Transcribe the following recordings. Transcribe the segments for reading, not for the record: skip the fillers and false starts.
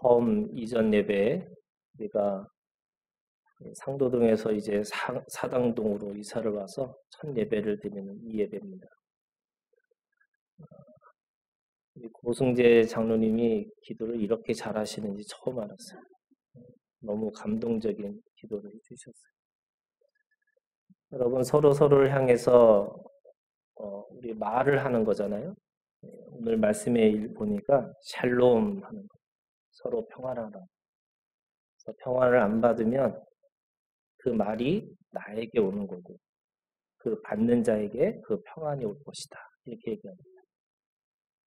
처음 이전 예배 우리가 상도동에서 이제 사당동으로 이사를 와서 첫 예배를 드리는 이 예배입니다. 고승재 장로님이 기도를 이렇게 잘하시는지 처음 알았어요. 너무 감동적인 기도를 해주셨어요. 여러분 서로를 향해서 우리 말을 하는 거잖아요. 오늘 말씀에 보니까 샬롬 하는 거. 서로 평안하라. 그래서 평안을 안 받으면 그 말이 나에게 오는 거고 그 받는 자에게 그 평안이 올 것이다. 이렇게 얘기합니다.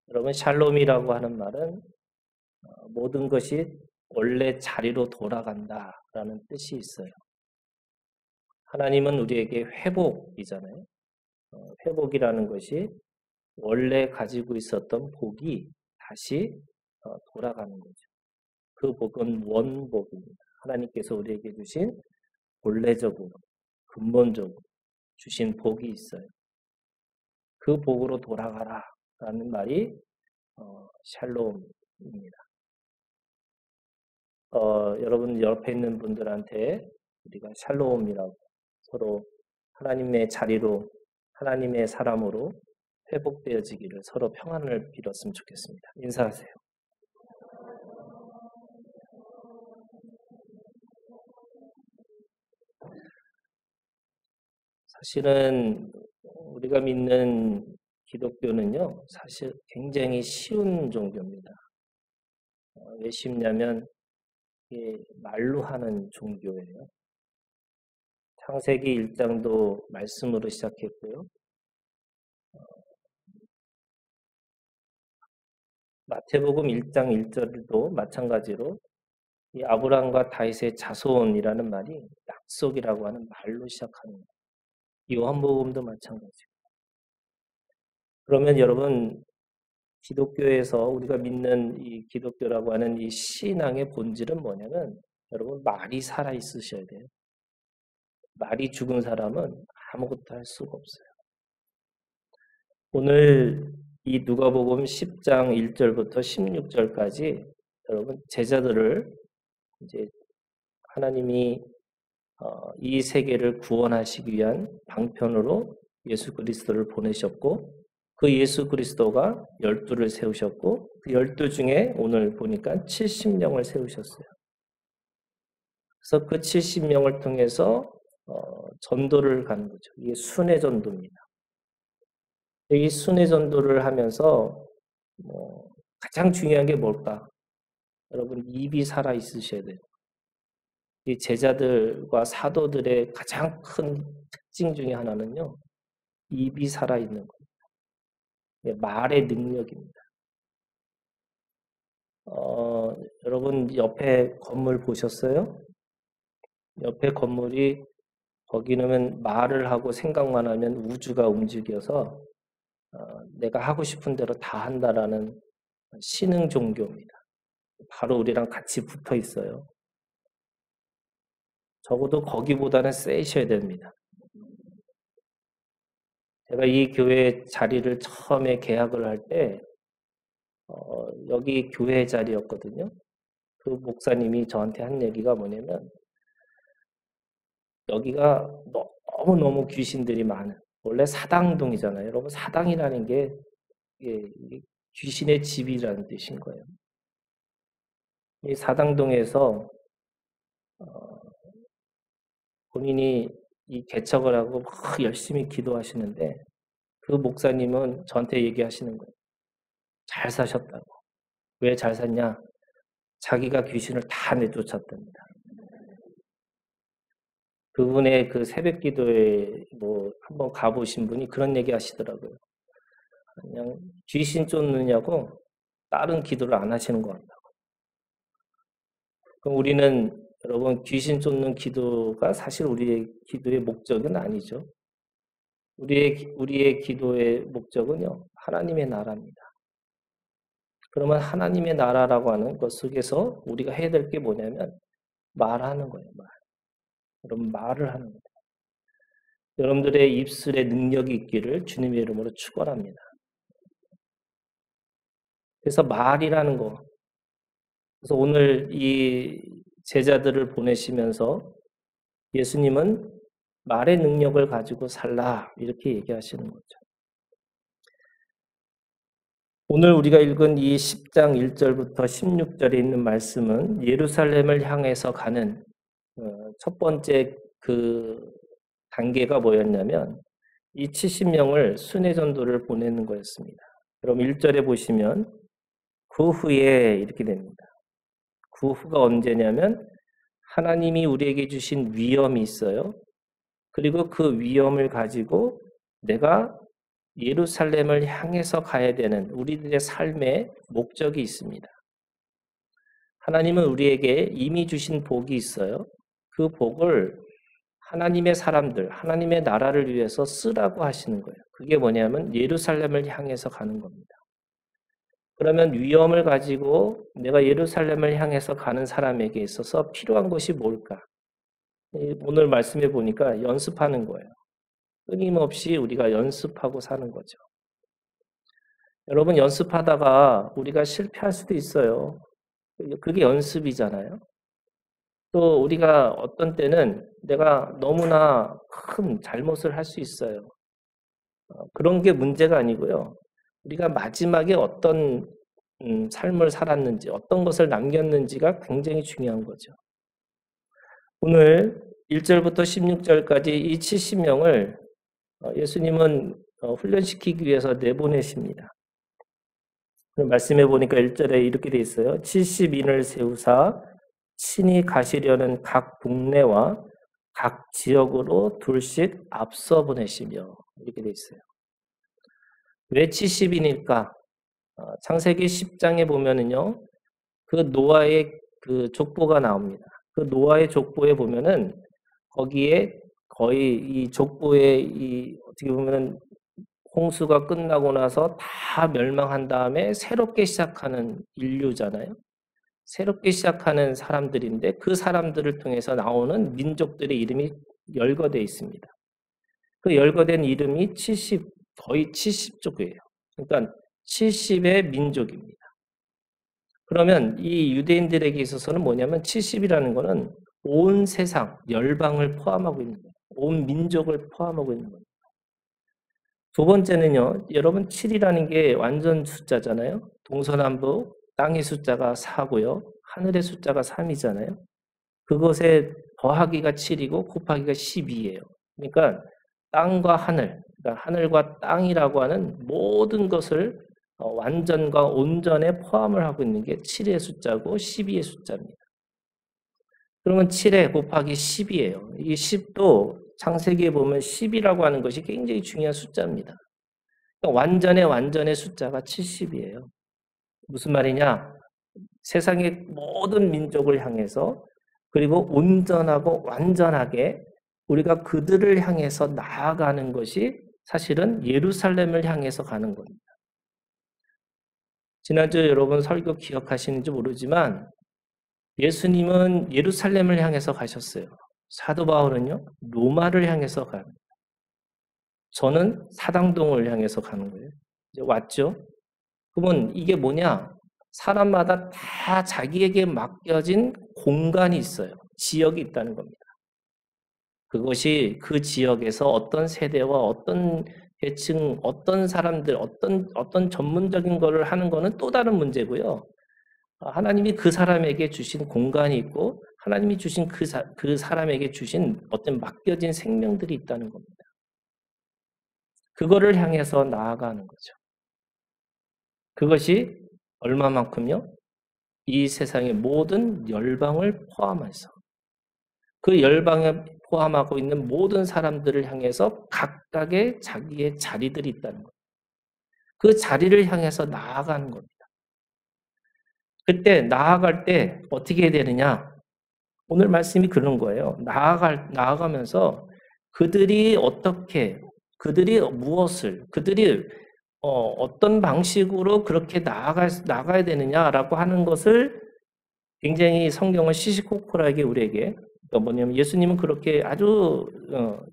여러분 샬롬이라고 하는 말은 모든 것이 원래 자리로 돌아간다라는 뜻이 있어요. 하나님은 우리에게 회복이잖아요. 회복이라는 것이 원래 가지고 있었던 복이 다시 돌아가는 거죠. 그 복은 원복입니다. 하나님께서 우리에게 주신 본래적으로 근본적으로 주신 복이 있어요. 그 복으로 돌아가라 라는 말이 샬롬입니다. 여러분 옆에 있는 분들한테 우리가 샬롬이라고 서로 하나님의 자리로 하나님의 사람으로 회복되어지기를 서로 평안을 빌었으면 좋겠습니다. 인사하세요. 사실은 우리가 믿는 기독교는요, 사실 굉장히 쉬운 종교입니다. 왜 쉽냐면 이게 말로 하는 종교예요. 창세기 1장도 말씀으로 시작했고요. 마태복음 1장 1절도 마찬가지로 이 아브라함과 다윗의 자손이라는 말이 약속이라고 하는 말로 시작하는 거예요. 요한복음도 마찬가지고. 그러면 여러분 기독교에서 우리가 믿는 이 기독교라고 하는 이 신앙의 본질은 뭐냐면 여러분 말이 살아 있으셔야 돼요. 말이 죽은 사람은 아무것도 할 수가 없어요. 오늘 이 누가복음 10장 1절부터 16절까지 여러분 제자들을 이제 하나님이 이 세계를 구원하시기 위한 방편으로 예수 그리스도를 보내셨고 그 예수 그리스도가 12를 세우셨고 그 12 중에 오늘 보니까 70명을 세우셨어요. 그래서 그 70명을 통해서 전도를 가는 거죠. 이게 순회 전도입니다. 이 순회 전도를 하면서 가장 중요한 게 뭘까? 여러분 입이 살아 있으셔야 돼요. 이 제자들과 사도들의 가장 큰 특징 중에 하나는요. 입이 살아있는 겁니다. 말의 능력입니다. 여러분 옆에 건물 보셨어요? 옆에 건물이 거기는 말을 하고 생각만 하면 우주가 움직여서 내가 하고 싶은 대로 다 한다라는 신흥 종교입니다. 바로 우리랑 같이 붙어 있어요. 적어도 거기보다는 세셔야 됩니다. 제가 이 교회 자리를 처음에 계약을 할 때 여기 교회 자리였거든요. 그 목사님이 저한테 한 얘기가 뭐냐면 여기가 너무너무 귀신들이 많은 원래 사당동이잖아요. 여러분 사당이라는 게 귀신의 집이라는 뜻인 거예요. 이 사당동에서 본인이 이 개척을 하고 막 열심히 기도하시는데 그 목사님은 저한테 얘기하시는 거예요. 잘 사셨다고. 왜 잘 샀냐? 자기가 귀신을 다 내쫓았답니다. 그분의 그 새벽 기도에 한번 가보신 분이 그런 얘기 하시더라고요. 그냥 귀신 쫓느냐고 다른 기도를 안 하시는 것 같다고. 그럼 우리는 여러분 귀신 쫓는 기도가 사실 우리의 기도의 목적은 아니죠. 우리의 기도의 목적은요. 하나님의 나라입니다. 그러면 하나님의 나라라고 하는 것 속에서 우리가 해야 될 게 뭐냐면 말하는 거예요. 여러분 말을 하는 거예요. 여러분들의 입술에 능력이 있기를 주님의 이름으로 축원합니다. 그래서 말이라는 거 그래서 오늘 이 제자들을 보내시면서 예수님은 말의 능력을 가지고 살라 이렇게 얘기하시는 거죠. 오늘 우리가 읽은 이 10장 1절부터 16절에 있는 말씀은 예루살렘을 향해서 가는 첫 번째 그 단계가 뭐였냐면 이 70명을 순회 전도를 보내는 거였습니다. 그럼 1절에 보시면 그 후에 이렇게 됩니다. 그 후가 언제냐면 하나님이 우리에게 주신 위엄이 있어요. 그리고 그 위엄을 가지고 내가 예루살렘을 향해서 가야 되는 우리들의 삶의 목적이 있습니다. 하나님은 우리에게 이미 주신 복이 있어요. 그 복을 하나님의 사람들, 하나님의 나라를 위해서 쓰라고 하시는 거예요. 그게 뭐냐면 예루살렘을 향해서 가는 겁니다. 그러면 위엄을 가지고 내가 예루살렘을 향해서 가는 사람에게 있어서 필요한 것이 뭘까? 오늘 말씀해 보니까 연습하는 거예요. 끊임없이 우리가 연습하고 사는 거죠. 여러분 연습하다가 우리가 실패할 수도 있어요. 그게 연습이잖아요. 또 우리가 어떤 때는 내가 너무나 큰 잘못을 할 수 있어요. 그런 게 문제가 아니고요. 우리가 마지막에 어떤 삶을 살았는지 어떤 것을 남겼는지가 굉장히 중요한 거죠. 오늘 1절부터 16절까지 이 70명을 예수님은 훈련시키기 위해서 내보내십니다. 말씀해 보니까 1절에 이렇게 돼 있어요. 70인을 세우사 친히 가시려는 각 국내와 각 지역으로 둘씩 앞서 보내시며 이렇게 돼 있어요. 왜 70인일까? 창세기 10장에 보면은요. 그 노아의 그 족보가 나옵니다. 그 노아의 족보에 보면은 거기에 거의 이 족보에 이 어떻게 보면은 홍수가 끝나고 나서 다 멸망한 다음에 새롭게 시작하는 인류잖아요. 새롭게 시작하는 사람들인데 그 사람들을 통해서 나오는 민족들의 이름이 열거되어 있습니다. 그 열거된 이름이 거의 70족이에요. 그러니까 70의 민족입니다. 그러면 이 유대인들에게 있어서는 뭐냐면 70이라는 거는 온 세상, 열방을 포함하고 있는 거예요. 온 민족을 포함하고 있는 거예요. 두 번째는요, 여러분 7이라는 게 완전 숫자잖아요. 동서남북 땅의 숫자가 4고요. 하늘의 숫자가 3이잖아요. 그것에 더하기가 7이고 곱하기가 12예요. 그러니까 땅과 하늘, 그러니까 하늘과 땅이라고 하는 모든 것을 완전과 온전에 포함을 하고 있는 게 7의 숫자고 12의 숫자입니다. 그러면 7에 곱하기 10이에요. 이 10도 창세기에 보면 10이라고 하는 것이 굉장히 중요한 숫자입니다. 그러니까 완전의 숫자가 70이에요. 무슨 말이냐? 세상의 모든 민족을 향해서 그리고 온전하고 완전하게 우리가 그들을 향해서 나아가는 것이 사실은 예루살렘을 향해서 가는 겁니다. 지난주 여러분 설교 기억하시는지 모르지만 예수님은 예루살렘을 향해서 가셨어요. 사도 바울은요, 로마를 향해서 갑니다. 저는 사당동을 향해서 가는 거예요. 이제 왔죠? 그러면 이게 뭐냐? 사람마다 다 자기에게 맡겨진 공간이 있어요. 지역이 있다는 겁니다. 그것이 그 지역에서 어떤 세대와 어떤 계층, 어떤 사람들, 어떤 전문적인 거를 하는 거는 또 다른 문제고요. 하나님이 그 사람에게 주신 공간이 있고 하나님이 주신 그 사람에게 주신 어떤 맡겨진 생명들이 있다는 겁니다. 그거를 향해서 나아가는 거죠. 그것이 얼마만큼요? 이 세상의 모든 열방을 포함해서 그 열방에 포함하고 있는 모든 사람들을 향해서 각각의 자기의 자리들이 있다는 거예요. 그 자리를 향해서 나아가는 겁니다. 그때 나아갈 때 어떻게 해야 되느냐? 오늘 말씀이 그런 거예요. 나아가면서 그들이 무엇을, 어떤 방식으로 그렇게 나가야 되느냐라고 하는 것을 굉장히 성경은 시시콜콜하게 우리에게, 뭐냐면 예수님은 그렇게 아주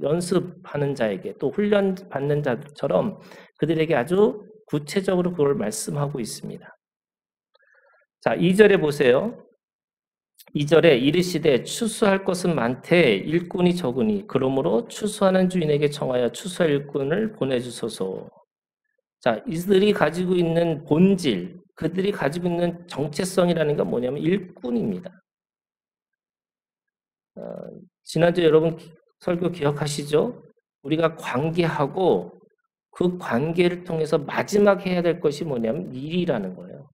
연습하는 자에게 또 훈련받는 자처럼 그들에게 아주 구체적으로 그걸 말씀하고 있습니다. 자, 2절에 보세요. 2절에 이르시되 추수할 것은 많되 일꾼이 적으니 그러므로 추수하는 주인에게 청하여 추수할 일꾼을 보내주소서. 자, 이들이 가지고 있는 본질, 그들이 가지고 있는 정체성이라는 건 뭐냐면 일꾼입니다. 지난주 여러분 설교 기억하시죠? 우리가 관계하고 그 관계를 통해서 마지막 해야 될 것이 뭐냐면 일이라는 거예요.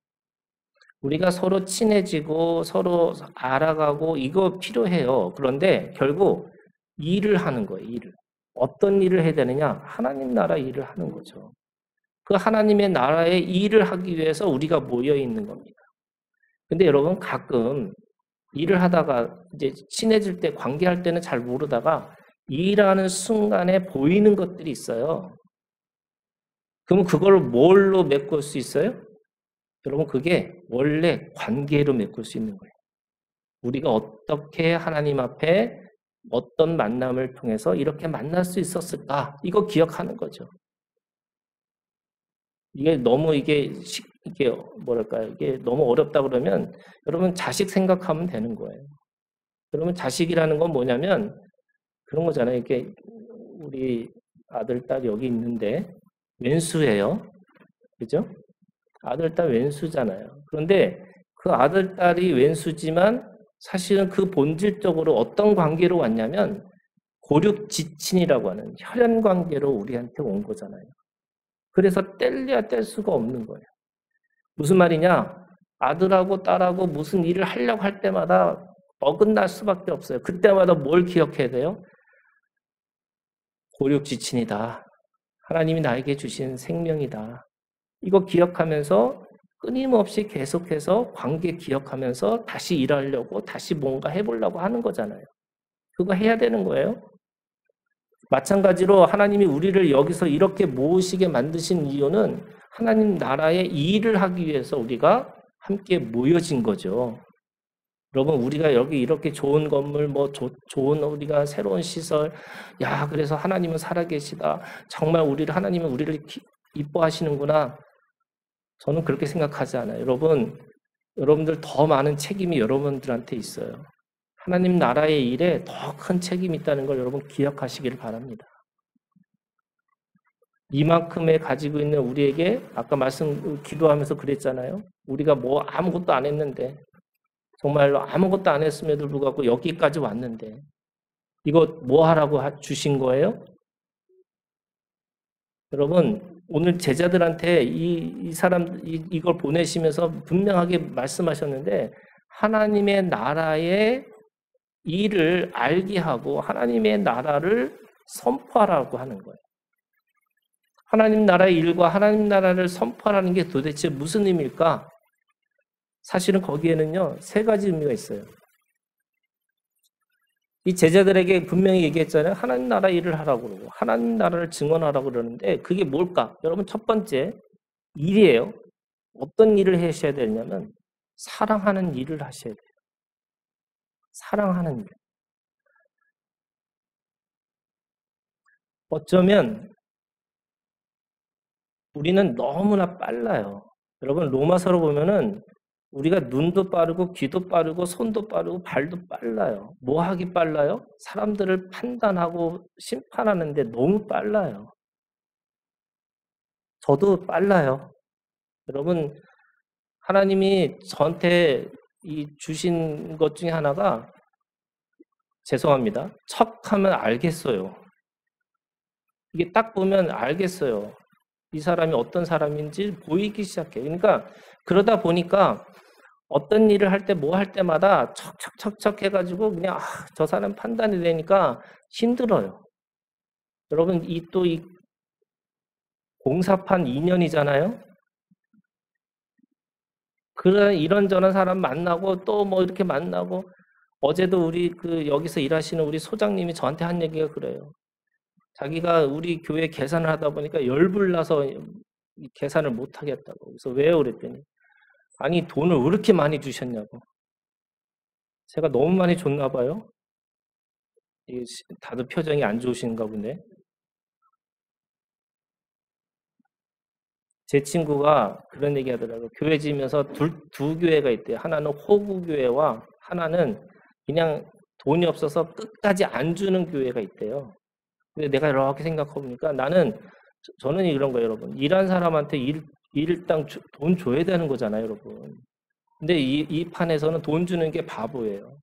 우리가 서로 친해지고 서로 알아가고 이거 필요해요. 그런데 결국 일을 하는 거예요. 일을. 어떤 일을 해야 되느냐? 하나님 나라 일을 하는 거죠. 그 하나님의 나라의 일을 하기 위해서 우리가 모여 있는 겁니다. 근데 여러분 가끔 일을 하다가 이제 친해질 때 관계할 때는 잘 모르다가 일하는 순간에 보이는 것들이 있어요. 그럼 그걸 뭘로 메꿀 수 있어요? 여러분 그게 원래 관계로 메꿀 수 있는 거예요. 우리가 어떻게 하나님 앞에 어떤 만남을 통해서 이렇게 만날 수 있었을까? 이거 기억하는 거죠. 이게 너무 이게 뭐랄까요? 이게 너무 어렵다 그러면 여러분 자식 생각하면 되는 거예요. 그러면 자식이라는 건 뭐냐면 그런 거잖아요. 이게 우리 아들, 딸 여기 있는데 왼수예요. 그죠? 아들, 딸 왼수잖아요. 그런데 그 아들, 딸이 왼수지만 사실은 그 본질적으로 어떤 관계로 왔냐면 고륙지친이라고 하는 혈연 관계로 우리한테 온 거잖아요. 그래서 뗄래야 뗄 수가 없는 거예요. 무슨 말이냐? 아들하고 딸하고 무슨 일을 하려고 할 때마다 어긋날 수밖에 없어요. 그때마다 뭘 기억해야 돼요? 고륙지친이다. 하나님이 나에게 주신 생명이다. 이거 기억하면서 끊임없이 계속해서 관계 기억하면서 다시 일하려고 다시 뭔가 해보려고 하는 거잖아요. 그거 해야 되는 거예요. 마찬가지로 하나님이 우리를 여기서 이렇게 모으시게 만드신 이유는 하나님 나라의 일을 하기 위해서 우리가 함께 모여진 거죠. 여러분 우리가 여기 이렇게 좋은 건물 좋은 우리가 새로운 시설 그래서 하나님은 살아계시다. 정말 하나님은 우리를 이뻐하시는구나. 저는 그렇게 생각하지 않아요. 여러분들 더 많은 책임이 여러분들한테 있어요. 하나님 나라의 일에 더 큰 책임이 있다는 걸 여러분 기억하시기를 바랍니다. 이만큼의 가지고 있는 우리에게 아까 기도하면서 그랬잖아요. 우리가 아무것도 안 했는데 정말로 아무것도 안 했음에도 불구하고 여기까지 왔는데 이거 뭐 하라고 주신 거예요? 여러분 오늘 제자들한테 이걸 보내시면서 분명하게 말씀하셨는데 하나님의 나라의 일을 알게 하고 하나님의 나라를 선포하라고 하는 거예요. 하나님 나라의 일과 하나님 나라를 선포하라는 게 도대체 무슨 의미일까? 사실은 거기에는요 3가지 의미가 있어요. 이 제자들에게 분명히 얘기했잖아요. 하나님 나라 일을 하라고 그러고 하나님 나라를 증언하라고 그러는데 그게 뭘까? 여러분 첫 번째 일이에요. 어떤 일을 하셔야 되냐면 사랑하는 일을 하셔야 돼요. 사랑하는 일. 어쩌면 우리는 너무나 빨라요. 여러분 로마서로 보면은 우리가 눈도 빠르고 귀도 빠르고 손도 빠르고 발도 빨라요. 뭐 하기 빨라요? 사람들을 판단하고 심판하는데 너무 빨라요. 저도 빨라요. 여러분 하나님이 저한테 주신 것 중에 하나가 죄송합니다. 척하면 알겠어요. 이게 딱 보면 알겠어요. 이 사람이 어떤 사람인지 보이기 시작해요. 그러니까 그러다 보니까 어떤 일을 할 때 뭐 할 때마다 척척척척 해가지고 그냥 저 사람 판단이 되니까 힘들어요. 여러분 이 공사판 2년이잖아요. 그런 이런저런 사람 만나고 또 뭐 이렇게 만나고 어제도 우리 여기서 일하시는 우리 소장님이 저한테 한 얘기가 그래요. 자기가 우리 교회 계산을 하다 보니까 열불나서 계산을 못 하겠다고. 그래서 왜요? 그랬더니 아니 돈을 왜 이렇게 많이 주셨냐고. 제가 너무 많이 줬나 봐요. 다들 표정이 안 좋으신가 보네. 제 친구가 그런 얘기 하더라고요. 교회 지으면서 두 교회가 있대요. 하나는 호구교회와 하나는 그냥 돈이 없어서 끝까지 안 주는 교회가 있대요. 근데 내가 이렇게 생각해보니까 저는 이런 거예요, 여러분. 일한 사람한테 일당 돈 줘야 되는 거잖아요, 여러분. 근데 이 판에서는 돈 주는 게 바보예요.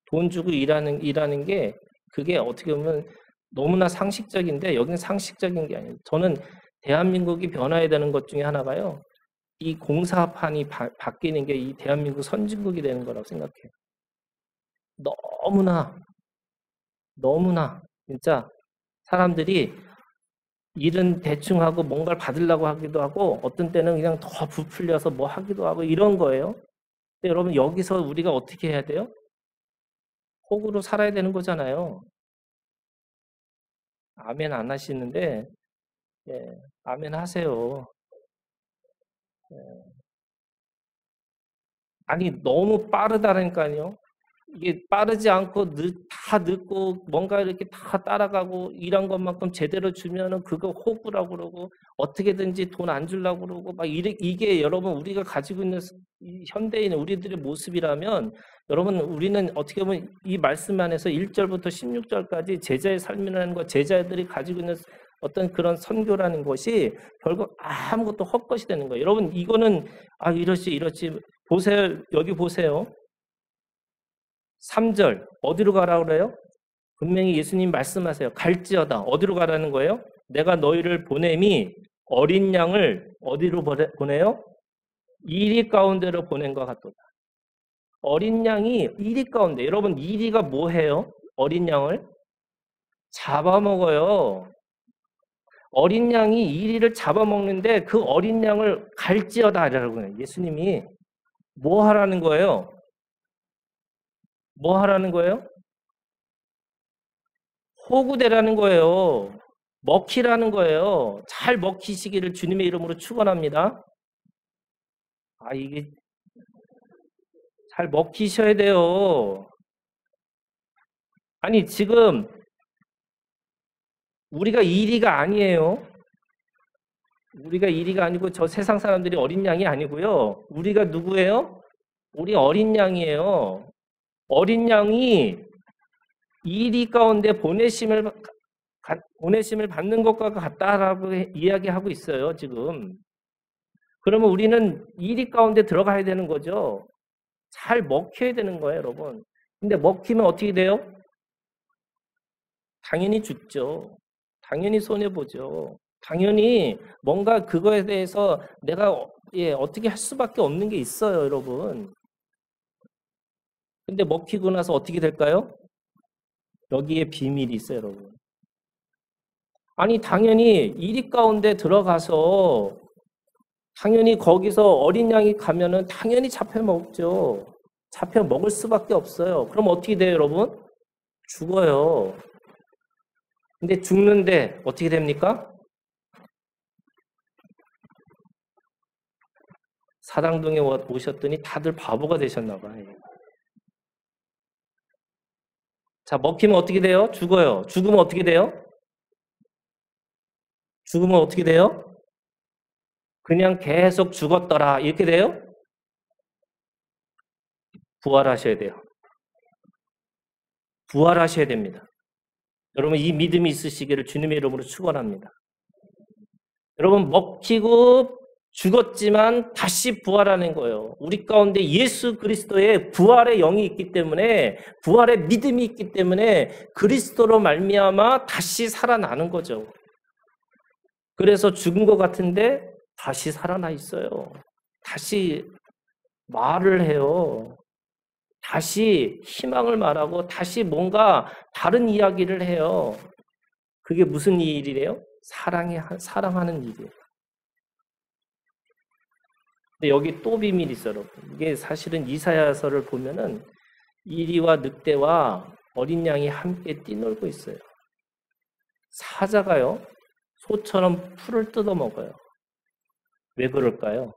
돈 주고 일하는 게 그게 어떻게 보면 너무나 상식적인데 여기는 상식적인 게 아니에요. 저는 대한민국이 변화해야 되는 것 중에 하나가요. 이 공사판이 바뀌는 게 이 대한민국 선진국이 되는 거라고 생각해요. 너무나 진짜 사람들이 일은 대충 하고 뭔가를 받으려고 하기도 하고 어떤 때는 그냥 더 부풀려서 뭐 하기도 하고 이런 거예요. 근데 여러분 여기서 우리가 어떻게 해야 돼요? 호구로 살아야 되는 거잖아요. 아멘 안 하시는데 예, 아멘 하세요. 예. 아니 너무 빠르다니까요. 이게 빠르지 않고 다 늦고 뭔가 이렇게 다 따라가고 이런 것만큼 제대로 주면은 그거 호구라고 그러고 어떻게든지 돈 안 주려고 그러고 막 이게 여러분 우리가 가지고 있는 이 현대인 우리들의 모습이라면 여러분 우리는 어떻게 보면 이 말씀 안에서 1절부터 16절까지 제자의 삶이라는 것 제자들이 가지고 있는 어떤 그런 선교라는 것이 결국 아무것도 헛것이 되는 거예요. 여러분 이거는 이렇지 보세요. 여기 보세요. 3절 어디로 가라 그래요? 분명히 예수님 말씀하세요. 갈지어다. 어디로 가라는 거예요? 내가 너희를 보냄이 어린 양을 어디로 보내요? 이리 가운데로 보낸 것 같도다. 어린 양이 이리 가운데. 여러분 이리가 뭐해요? 어린 양을 잡아먹어요. 어린 양이 이리를 잡아먹는데 그 어린 양을 갈지어다 라고 해요. 예수님이 뭐 하라는 거예요? 뭐 하라는 거예요? 호구되라는 거예요. 먹히라는 거예요. 잘 먹히시기를 주님의 이름으로 축원합니다. 이게 잘 먹히셔야 돼요. 아니 지금 우리가 이리가 아니에요. 우리가 이리가 아니고 저 세상 사람들이 어린 양이 아니고요. 우리가 누구예요? 우리 어린 양이에요. 어린 양이 이리 가운데 보내심을 받는 것과 같다라고 이야기하고 있어요, 지금. 그러면 우리는 이리 가운데 들어가야 되는 거죠. 잘 먹혀야 되는 거예요, 여러분. 근데 먹히면 어떻게 돼요? 당연히 죽죠. 당연히 손해보죠. 당연히 뭔가 그거에 대해서 내가 어떻게 할 수밖에 없는 게 있어요, 여러분. 근데 먹히고 나서 어떻게 될까요? 여기에 비밀이 있어요, 여러분. 아니 당연히 이리 가운데 들어가서 당연히 거기서 어린 양이 가면은 당연히 잡혀 먹죠. 잡혀 먹을 수밖에 없어요. 그럼 어떻게 돼요, 여러분? 죽어요. 근데 죽는데 어떻게 됩니까? 사당동에 오셨더니 다들 바보가 되셨나 봐요. 자, 먹히면 어떻게 돼요? 죽어요. 죽으면 어떻게 돼요? 죽으면 어떻게 돼요? 그냥 계속 죽었더라. 이렇게 돼요? 부활하셔야 돼요. 부활하셔야 됩니다. 여러분 이 믿음이 있으시기를 주님의 이름으로 축원합니다. 여러분 먹히고 죽었지만 다시 부활하는 거예요. 우리 가운데 예수 그리스도의 부활의 영이 있기 때문에 부활의 믿음이 있기 때문에 그리스도로 말미암아 다시 살아나는 거죠. 그래서 죽은 것 같은데 다시 살아나 있어요. 다시 말을 해요. 다시 희망을 말하고 다시 뭔가 다른 이야기를 해요. 그게 무슨 일이래요? 사랑하는 일이에요. 근데 여기 또 비밀이 있어요, 여러분. 이게 사실은 이사야서를 보면은 이리와 늑대와 어린 양이 함께 뛰놀고 있어요. 사자가요, 소처럼 풀을 뜯어 먹어요. 왜 그럴까요?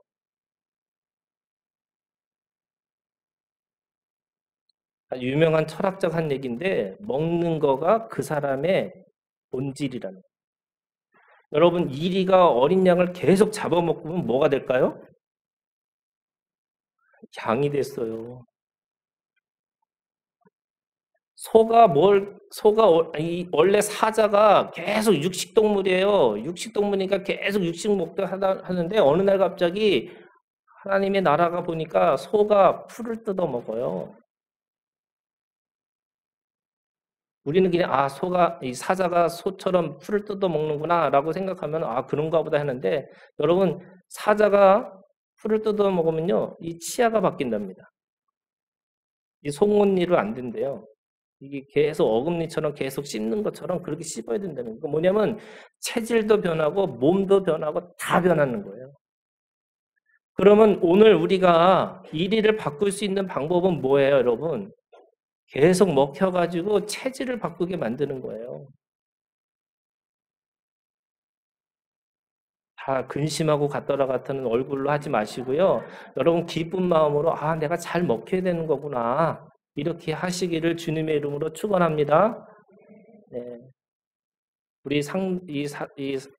유명한 철학적 한 얘기인데 먹는 거가 그 사람의 본질이라는 거예요. 여러분, 이리가 어린 양을 계속 잡아먹으면 뭐가 될까요? 양이 됐어요. 원래 사자가 계속 육식동물이에요. 육식동물이니까 계속 육식 먹다 하는데 어느 날 갑자기 하나님의 나라가 보니까 소가 풀을 뜯어 먹어요. 우리는 그냥 이 사자가 소처럼 풀을 뜯어 먹는구나라고 생각하면 그런가 보다 했는데 여러분, 사자가 풀을 뜯어 먹으면요, 이 치아가 바뀐답니다. 이 송곳니로 안 된대요. 이게 계속 어금니처럼 계속 씹는 것처럼 그렇게 씹어야 된다는 거. 뭐냐면 체질도 변하고 몸도 변하고 다 변하는 거예요. 그러면 오늘 우리가 이리를 바꿀 수 있는 방법은 뭐예요, 여러분? 계속 먹혀가지고 체질을 바꾸게 만드는 거예요. 다 근심하고 갔더라 같은 얼굴로 하지 마시고요. 여러분, 기쁜 마음으로 내가 잘 먹혀야 되는 거구나, 이렇게 하시기를 주님의 이름으로 축원합니다. 네. 우리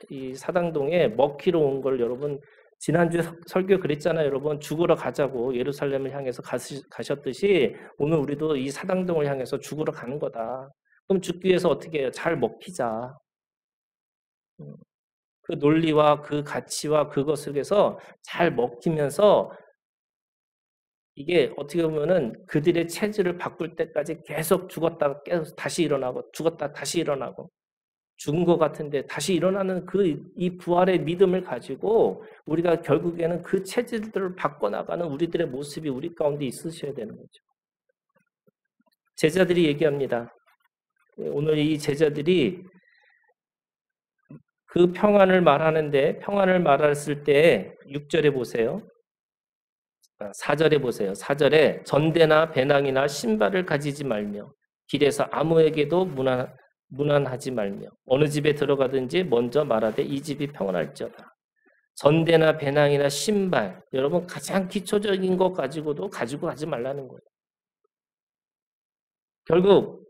이 사당동에 먹히러 온 걸 여러분, 지난주에 설교 그랬잖아요. 여러분, 죽으러 가자고 예루살렘을 향해서 가셨듯이 오늘 우리도 이 사당동을 향해서 죽으러 가는 거다. 그럼 죽기 위해서 어떻게 해요? 잘 먹히자. 그 논리와 그 가치와 그것을 해서 잘 먹히면서 이게 어떻게 보면은 그들의 체질을 바꿀 때까지 계속 죽었다가 계속 다시 일어나고 죽었다 다시 일어나고 죽은 것 같은데 다시 일어나는 이 부활의 믿음을 가지고 우리가 결국에는 그 체질들을 바꿔나가는 우리들의 모습이 우리 가운데 있으셔야 되는 거죠. 제자들이 얘기합니다. 오늘 이 제자들이 그 평안을 말하는데, 평안을 말했을 때 6절에 보세요. 4절에 보세요. 4절에 전대나 배낭이나 신발을 가지지 말며 길에서 아무에게도 문안하지 말며 어느 집에 들어가든지 먼저 말하되 이 집이 평안할지어다. 전대나 배낭이나 신발, 여러분 가장 기초적인 것 가지고도 가지고 가지 말라는 거예요. 결국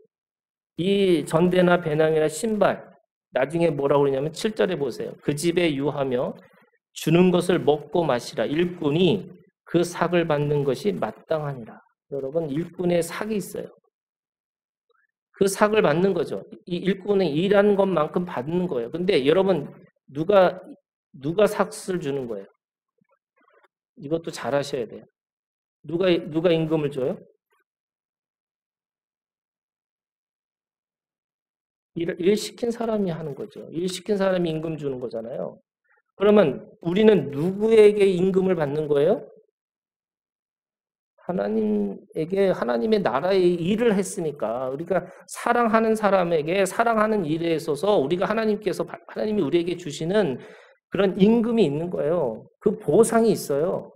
이 전대나 배낭이나 신발, 나중에 뭐라고 그러냐면 7절에 보세요. 그 집에 유하며 주는 것을 먹고 마시라. 일꾼이 그 삭을 받는 것이 마땅하니라. 여러분, 일꾼의 삭이 있어요. 그 삭을 받는 거죠. 이 일꾼은 일하는 것만큼 받는 거예요. 근데 여러분, 누가 삭을 주는 거예요? 이것도 잘 하셔야 돼요. 누가 임금을 줘요? 일 시킨 사람이 하는 거죠. 일 시킨 사람이 임금 주는 거잖아요. 그러면 우리는 누구에게 임금을 받는 거예요? 하나님의 나라의 일을 했으니까 우리가 사랑하는 사람에게 사랑하는 일에 있어서 하나님이 우리에게 주시는 그런 임금이 있는 거예요. 그 보상이 있어요.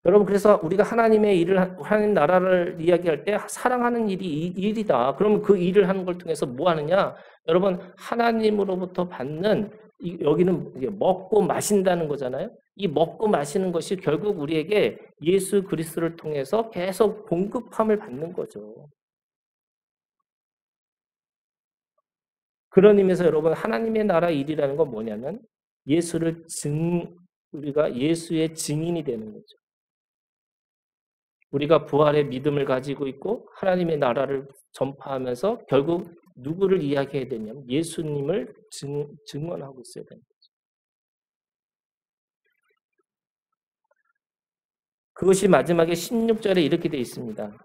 여러분, 그래서 우리가 하나님 나라를 이야기할 때 사랑하는 일이다. 그러면 그 일을 하는 걸 통해서 뭐 하느냐? 여러분, 하나님으로부터 받는, 여기는 먹고 마신다는 거잖아요. 이 먹고 마시는 것이 결국 우리에게 예수 그리스도를 통해서 계속 공급함을 받는 거죠. 그런 의미에서 여러분, 하나님의 나라 일이라는 건 뭐냐면 우리가 예수의 증인이 되는 거죠. 우리가 부활의 믿음을 가지고 있고 하나님의 나라를 전파하면서 결국 누구를 이야기해야 되냐면 예수님을 증언하고 있어야 되는 거죠. 그것이 마지막에 16절에 이렇게 되어 있습니다.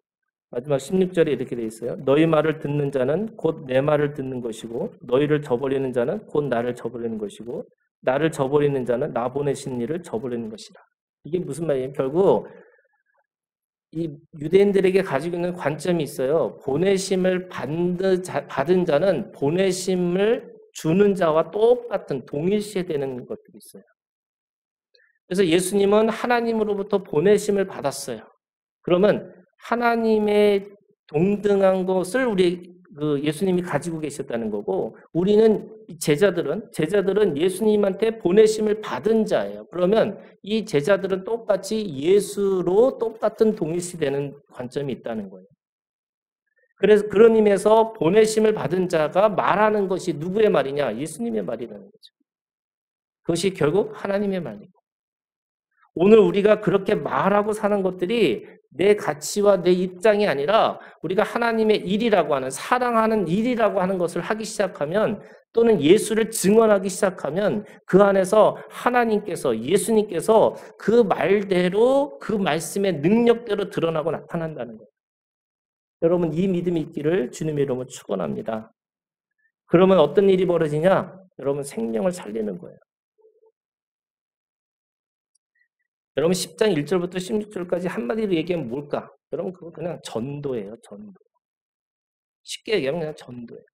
마지막 16절에 이렇게 되어 있어요. 너희 말을 듣는 자는 곧 내 말을 듣는 것이고 너희를 저버리는 자는 곧 나를 저버리는 것이고 나를 저버리는 자는 나 보내신 이를 저버리는 것이다. 이게 무슨 말이에요? 결국 이 유대인들에게 가지고 있는 관점이 있어요. 보내심을 받은 자는 보내심을 주는 자와 똑같은 동일시되는 것들이 있어요. 그래서 예수님은 하나님으로부터 보내심을 받았어요. 그러면 하나님의 동등한 것을 예수님이 가지고 계셨다는 거고, 우리는 제자들은 예수님한테 보내심을 받은 자예요. 그러면 이 제자들은 똑같이 예수로 똑같은 동일시되는 관점이 있다는 거예요. 그래서 그런 의미에서 보내심을 받은 자가 말하는 것이 누구의 말이냐? 예수님의 말이라는 거죠. 그것이 결국 하나님의 말이고. 오늘 우리가 그렇게 말하고 사는 것들이 내 가치와 내 입장이 아니라 우리가 하나님의 일이라고 하는, 사랑하는 일이라고 하는 것을 하기 시작하면, 또는 예수를 증언하기 시작하면 그 안에서 하나님께서, 예수님께서 그 말대로, 그 말씀의 능력대로 드러나고 나타난다는 거예요. 여러분, 이 믿음이 있기를 주님의 이름으로 축원합니다. 그러면 어떤 일이 벌어지냐? 여러분, 생명을 살리는 거예요. 여러분 10장 1절부터 16절까지 한마디로 얘기하면 뭘까? 여러분 그거 그냥 전도예요. 전도. 쉽게 얘기하면 그냥 전도예요.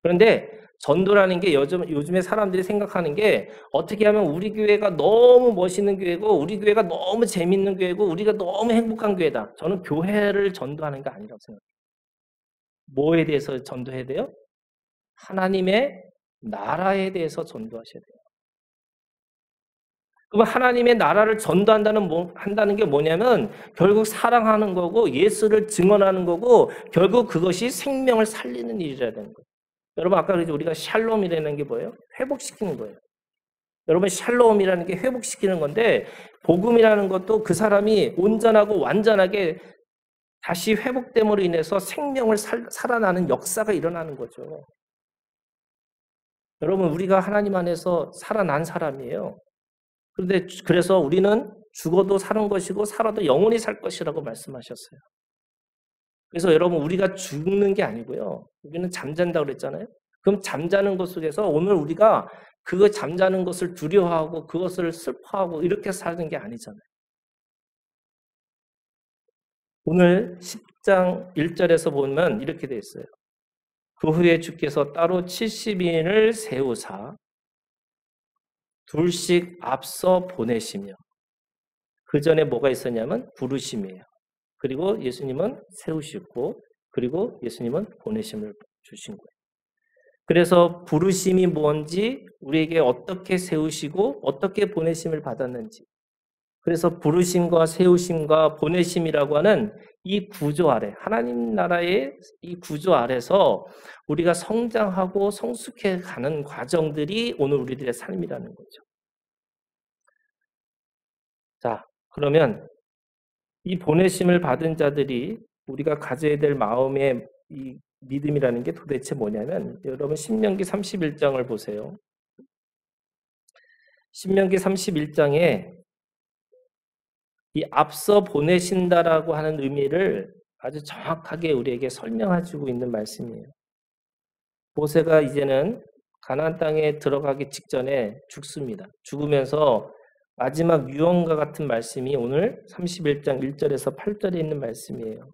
그런데 전도라는 게 요즘에 사람들이 생각하는 게 어떻게 하면 우리 교회가 너무 멋있는 교회고 우리 교회가 너무 재밌는 교회고 우리가 너무 행복한 교회다. 저는 교회를 전도하는 게 아니라고 생각해요. 뭐에 대해서 전도해야 돼요? 하나님의 나라에 대해서 전도하셔야 돼요. 그럼 하나님의 나라를 한다는 게 뭐냐면 결국 사랑하는 거고 예수를 증언하는 거고 결국 그것이 생명을 살리는 일이라는 거예요. 여러분 아까 우리가 샬롬이라는 게 뭐예요? 회복시키는 거예요. 여러분 샬롬이라는 게 회복시키는 건데 복음이라는 것도 그 사람이 온전하고 완전하게 다시 회복됨으로 인해서 생명을 살아나는 역사가 일어나는 거죠. 여러분 우리가 하나님 안에서 살아난 사람이에요. 그런데 그래서 우리는 죽어도 사는 것이고 살아도 영원히 살 것이라고 말씀하셨어요. 그래서 여러분 우리가 죽는 게 아니고요. 우리는 잠잔다고 그랬잖아요. 그럼 잠자는 것 속에서 오늘 우리가 그거 잠자는 것을 두려워하고 그것을 슬퍼하고 이렇게 사는 게 아니잖아요. 오늘 10장 1절에서 보면 이렇게 돼 있어요. 그 후에 주께서 따로 70인을 세우사 둘씩 앞서 보내시며 그 전에 뭐가 있었냐면 부르심이에요. 그리고 예수님은 세우시고 그리고 예수님은 보내심을 주신 거예요. 그래서 부르심이 뭔지 우리에게 어떻게 세우시고 어떻게 보내심을 받았는지 그래서 부르심과 세우심과 보내심이라고 하는 이 구조 아래 하나님 나라의 이 구조 아래서 우리가 성장하고 성숙해 가는 과정들이 오늘 우리들의 삶이라는 거죠. 자, 그러면 이 보내심을 받은 자들이 우리가 가져야 될 마음의 이 믿음이라는 게 도대체 뭐냐면 여러분 신명기 31장을 보세요. 신명기 31장에 이 앞서 보내신다라고 하는 의미를 아주 정확하게 우리에게 설명해주고 있는 말씀이에요. 모세가 이제는 가나안 땅에 들어가기 직전에 죽습니다. 죽으면서 마지막 유언과 같은 말씀이 오늘 31장 1절에서 8절에 있는 말씀이에요.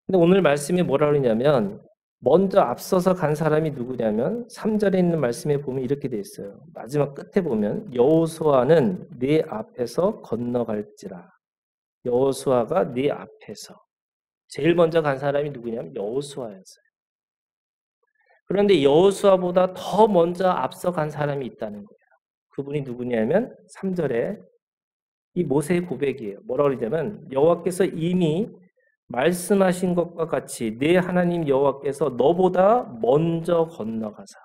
근데 오늘 말씀이 뭐라 그러냐면 먼저 앞서서 간 사람이 누구냐면 3절에 있는 말씀에 보면 이렇게 돼 있어요. 마지막 끝에 보면 여호수아는 네 앞에서 건너갈지라. 여호수아가 네 앞에서. 제일 먼저 간 사람이 누구냐면 여호수아였어요. 그런데 여호수아보다 더 먼저 앞서 간 사람이 있다는 거예요. 그분이 누구냐면 3절에 이 모세의 고백이에요. 뭐라고 그러냐면 여호와께서 이미 말씀하신 것과 같이 네 하나님 여호와께서 너보다 먼저 건너가사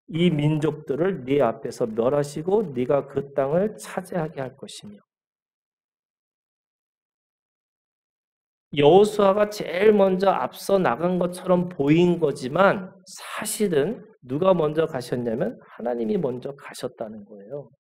이 민족들을 네 앞에서 멸하시고 네가 그 땅을 차지하게 할 것이며 여호수아가 제일 먼저 앞서 나간 것처럼 보인 거지만 사실은 누가 먼저 가셨냐면 하나님이 먼저 가셨다는 거예요.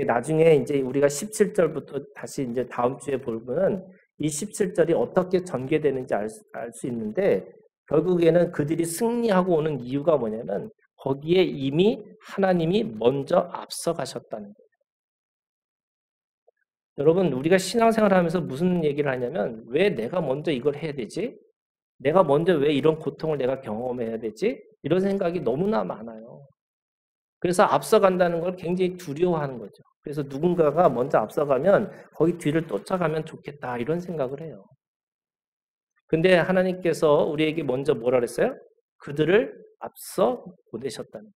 나중에 이제 우리가 17절부터 다시 이제 다음 주에 보면은 이 17절이 어떻게 전개되는지 알 수 있는데 결국에는 그들이 승리하고 오는 이유가 뭐냐면 거기에 이미 하나님이 먼저 앞서 가셨다는 거예요. 여러분 우리가 신앙생활을 하면서 무슨 얘기를 하냐면 왜 내가 먼저 이걸 해야 되지? 내가 먼저 왜 이런 고통을 내가 경험해야 되지? 이런 생각이 너무나 많아요. 그래서 앞서간다는 걸 굉장히 두려워하는 거죠. 그래서 누군가가 먼저 앞서가면 거기 뒤를 쫓아가면 좋겠다 이런 생각을 해요. 근데 하나님께서 우리에게 먼저 뭐라 그랬어요? 그들을 앞서 보내셨다는 거예요.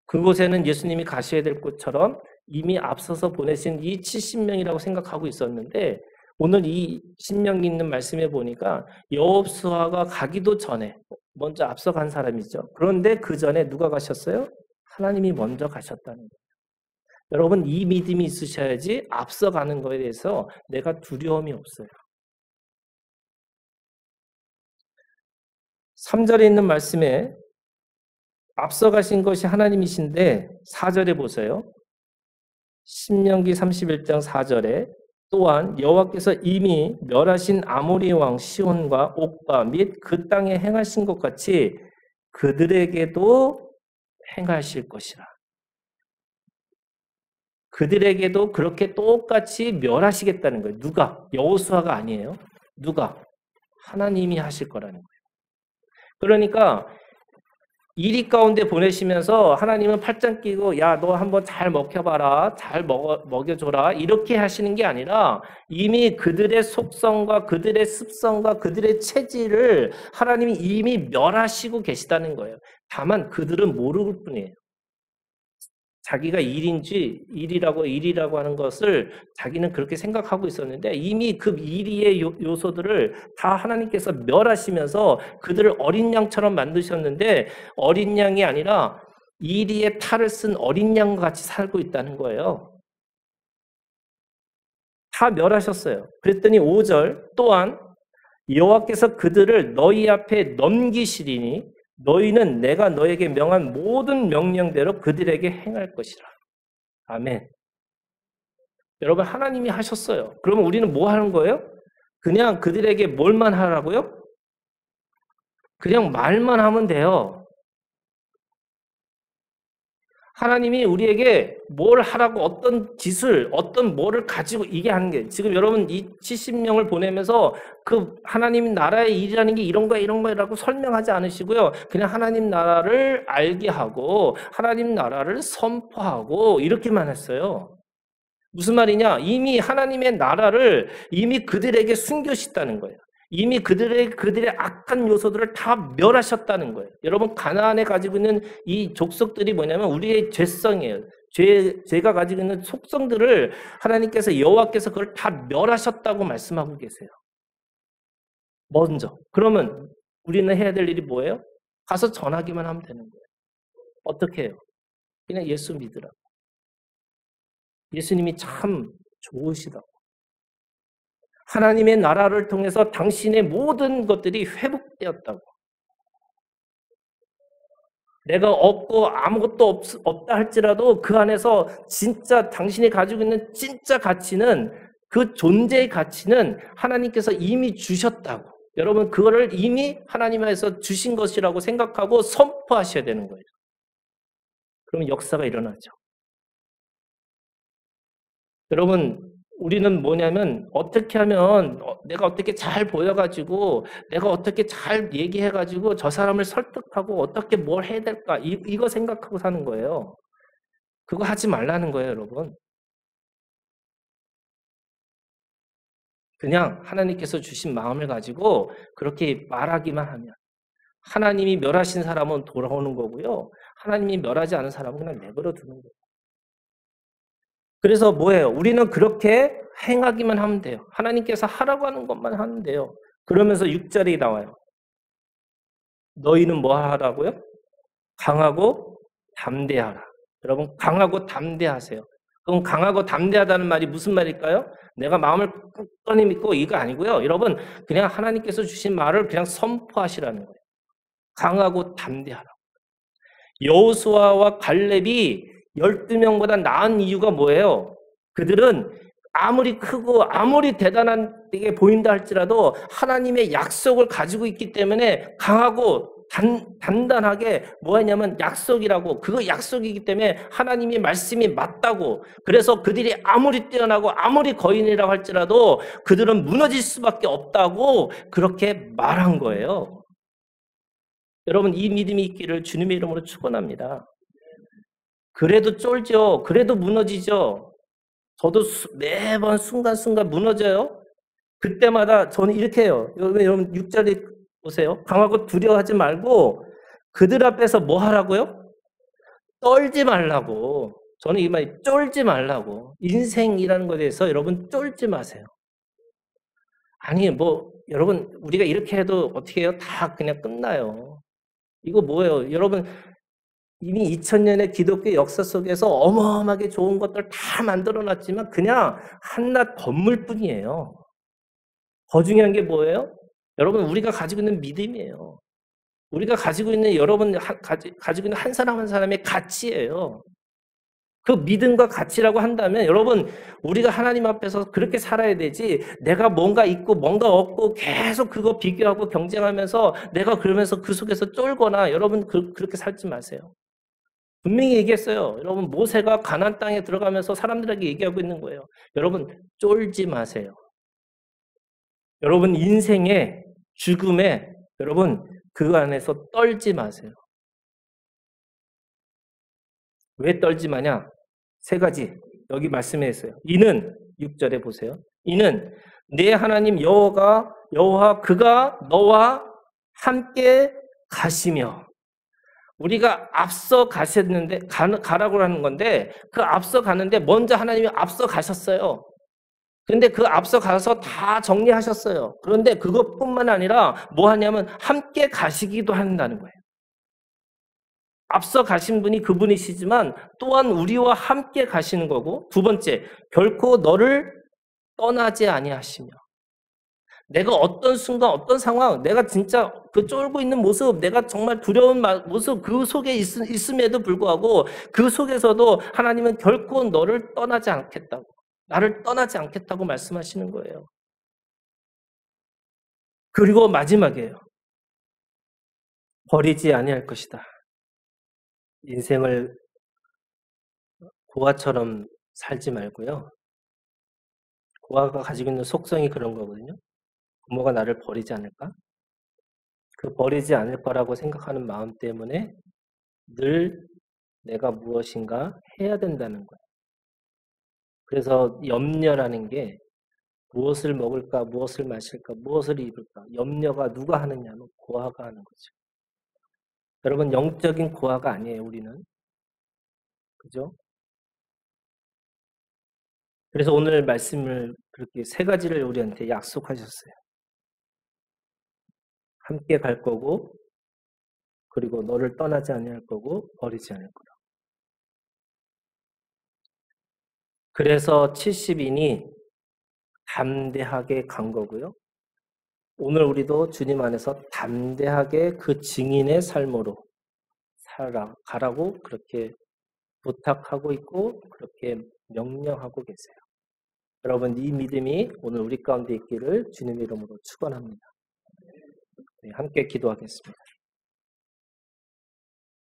그곳에는 예수님이 가셔야 될 곳처럼 이미 앞서서 보내신 이 70명이라고 생각하고 있었는데 오늘 이 신명기 있는 말씀에 보니까 여호수아가 가기도 전에 먼저 앞서간 사람이죠. 그런데 그 전에 누가 가셨어요? 하나님이 먼저 가셨다는 거예요. 여러분 이 믿음이 있으셔야지 앞서가는 거에 대해서 내가 두려움이 없어요. 3절에 있는 말씀에 앞서가신 것이 하나님이신데 4절에 보세요. 신명기 31장 4절에 또한 여호와께서 이미 멸하신 아모리 왕 시온과 옥과 및 그 땅에 행하신 것 같이 그들에게도 행하실 것이라. 그들에게도 그렇게 똑같이 멸하시겠다는 거예요. 누가? 여호수아가 아니에요. 누가? 하나님이 하실 거라는 거예요. 그러니까 이리 가운데 보내시면서 하나님은 팔짱 끼고 야, 너 한번 잘 먹혀봐라. 잘 먹여줘라. 이렇게 하시는 게 아니라 이미 그들의 속성과 그들의 습성과 그들의 체질을 하나님이 이미 멸하시고 계시다는 거예요. 다만 그들은 모를 뿐이에요. 자기가 일이라고 하는 것을 자기는 그렇게 생각하고 있었는데 이미 그 일의 요소들을 다 하나님께서 멸하시면서 그들을 어린 양처럼 만드셨는데 어린 양이 아니라 이리의 탈을 쓴 어린 양과 같이 살고 있다는 거예요. 다 멸하셨어요. 그랬더니 5절 또한 여호와께서 그들을 너희 앞에 넘기시리니 너희는 내가 너에게 명한 모든 명령대로 그들에게 행할 것이라. 아멘. 여러분 하나님이 하셨어요. 그러면 우리는 뭐 하는 거예요? 그냥 그들에게 뭘만 하라고요? 그냥 말만 하면 돼요. 하나님이 우리에게 뭘 하라고 어떤 짓을 어떤 뭐를 가지고 이게 하는 게 지금 여러분 이 70명을 보내면서 그 하나님 나라의 일이라는 게 이런 거라고 설명하지 않으시고요. 그냥 하나님 나라를 알게 하고 하나님 나라를 선포하고 이렇게만 했어요. 무슨 말이냐? 이미 하나님의 나라를 이미 그들에게 숨겨셨다는 거예요. 이미 그들의 악한 요소들을 다 멸하셨다는 거예요. 여러분 가나안에 가지고 있는 이 족속들이 뭐냐면 우리의 죄성이에요. 죄가 가지고 있는 속성들을 하나님께서 여호와께서 그걸 다 멸하셨다고 말씀하고 계세요. 먼저. 그러면 우리는 해야 될 일이 뭐예요? 가서 전하기만 하면 되는 거예요. 어떻게 해요? 그냥 예수 믿으라고. 예수님이 참 좋으시다고. 하나님의 나라를 통해서 당신의 모든 것들이 회복되었다고. 내가 없고 아무것도 없다 할지라도 그 안에서 진짜 당신이 가지고 있는 진짜 가치는 그 존재의 가치는 하나님께서 이미 주셨다고. 여러분 그거를 이미 하나님께서 주신 것이라고 생각하고 선포하셔야 되는 거예요. 그러면 역사가 일어나죠. 여러분 우리는 뭐냐면 어떻게 하면 내가 어떻게 잘 보여가지고 내가 어떻게 잘 얘기해가지고 저 사람을 설득하고 어떻게 뭘 해야 될까 이거 생각하고 사는 거예요. 그거 하지 말라는 거예요, 여러분. 그냥 하나님께서 주신 마음을 가지고 그렇게 말하기만 하면 하나님이 멸하신 사람은 돌아오는 거고요. 하나님이 멸하지 않은 사람은 그냥 내버려 두는 거예요. 그래서 뭐예요? 우리는 그렇게 행하기만 하면 돼요. 하나님께서 하라고 하는 것만 하면 돼요. 그러면서 6절이 나와요. 너희는 뭐 하라고요? 강하고 담대하라. 여러분 강하고 담대하세요. 그럼 강하고 담대하다는 말이 무슨 말일까요? 내가 마음을 굳건히 믿고 이거 아니고요. 여러분 그냥 하나님께서 주신 말을 그냥 선포하시라는 거예요. 강하고 담대하라. 여호수아와 갈렙이 12명보다 나은 이유가 뭐예요? 그들은 아무리 크고 아무리 대단하게 보인다 할지라도 하나님의 약속을 가지고 있기 때문에 강하고 단단하게 뭐 하냐면 약속이라고 그거 약속이기 때문에 하나님의 말씀이 맞다고 그래서 그들이 아무리 뛰어나고 아무리 거인이라고 할지라도 그들은 무너질 수밖에 없다고 그렇게 말한 거예요. 여러분 이 믿음이 있기를 주님의 이름으로 축원합니다. 그래도 쫄죠. 그래도 무너지죠. 저도 매번 순간순간 무너져요. 그때마다 저는 이렇게 해요. 여러분 6절에 보세요. 강하고 두려워하지 말고 그들 앞에서 뭐 하라고요? 떨지 말라고. 저는 이 말 쫄지 말라고. 인생이라는 것에 대해서 여러분 쫄지 마세요. 아니 뭐 여러분 우리가 이렇게 해도 어떻게 해요? 다 그냥 끝나요. 이거 뭐예요? 여러분 이미 2000년의 기독교 역사 속에서 어마어마하게 좋은 것들 다 만들어놨지만 그냥 한낱 건물뿐이에요. 더 중요한 게 뭐예요? 여러분 우리가 가지고 있는 믿음이에요. 우리가 가지고 있는 여러분 가지고 있는 한 사람 한 사람의 가치예요. 그 믿음과 가치라고 한다면 여러분 우리가 하나님 앞에서 그렇게 살아야 되지 내가 뭔가 있고 뭔가 없고 계속 그거 비교하고 경쟁하면서 내가 그러면서 그 속에서 쫄거나 여러분 그렇게 살지 마세요. 분명히 얘기했어요. 여러분 모세가 가나안 땅에 들어가면서 사람들에게 얘기하고 있는 거예요. 여러분 쫄지 마세요. 여러분 인생에 죽음에 여러분 그 안에서 떨지 마세요. 왜 떨지 마냐? 세 가지 여기 말씀해 있어요. 이는 6절에 보세요. 이는 내 하나님 여호와 그가 너와 함께 가시며 우리가 앞서 가셨는데 가라고 하는 건데 그 앞서 가는데 먼저 하나님이 앞서 가셨어요. 근데 그 앞서 가서 다 정리하셨어요. 그런데 그것뿐만 아니라 뭐 하냐면 함께 가시기도 한다는 거예요. 앞서 가신 분이 그분이시지만 또한 우리와 함께 가시는 거고 두 번째, 결코 너를 떠나지 아니하시며 내가 어떤 순간 어떤 상황 내가 진짜 그 쫄고 있는 모습 내가 정말 두려운 모습 그 속에 있음에도 불구하고 그 속에서도 하나님은 결코 너를 떠나지 않겠다고 나를 떠나지 않겠다고 말씀하시는 거예요. 그리고 마지막이에요. 버리지 아니할 것이다. 인생을 고아처럼 살지 말고요. 고아가 가지고 있는 속성이 그런 거거든요. 부모가 나를 버리지 않을까? 그 버리지 않을 거라고 생각하는 마음 때문에 늘 내가 무엇인가 해야 된다는 거예요. 그래서 염려라는 게 무엇을 먹을까, 무엇을 마실까, 무엇을 입을까 염려가 누가 하느냐면 고아가 하는 거죠. 여러분 영적인 고아가 아니에요. 우리는. 그죠? 그래서 오늘 말씀을 그렇게 세 가지를 우리한테 약속하셨어요. 함께 갈 거고 그리고 너를 떠나지 아니할 거고 버리지 않을 거다. 그래서 70인이 담대하게 간 거고요. 오늘 우리도 주님 안에서 담대하게 그 증인의 삶으로 살아가라고 그렇게 부탁하고 있고 그렇게 명령하고 계세요. 여러분 이 믿음이 오늘 우리 가운데 있기를 주님 이름으로 축원합니다. 네, 함께 기도하겠습니다.